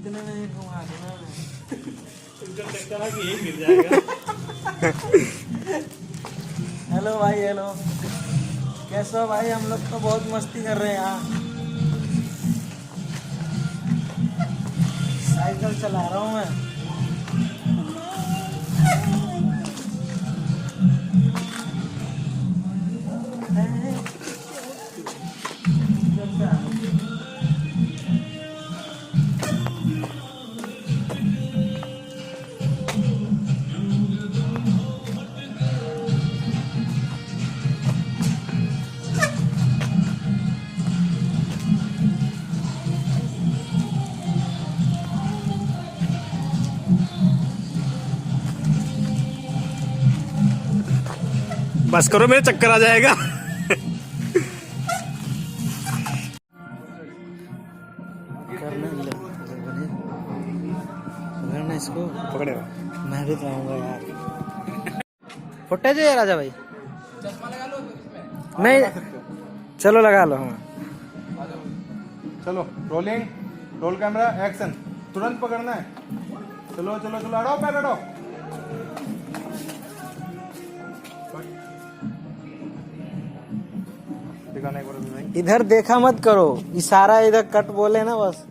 इतने नहीं घुमा देना उनका चक्कर है कि यही गिर जाएगा। हेलो भाई, हेलो, कैसे हो भाई? हम लोग तो बहुत मस्ती कर रहे हैं यहाँ। साइकिल चला रहा हूँ मैं। बस करो, मेरे चक्कर आ जाएगा। करना इसको पकड़ेगा। मैं भी कराऊंगा यार। फुटेज है राजा भाई? चश्मा लगा लो इसमें। नहीं, चलो लगा लो। हाँ चलो रोलिंग, रोल कैमरा, एक्शन। तुरंत पकड़ना है। चलो चलो चलो, हटाओ पैर, हटाओ। दिखाने को भाई। इधर देखा मत करो, इशारा इधर कट बोले ना बस।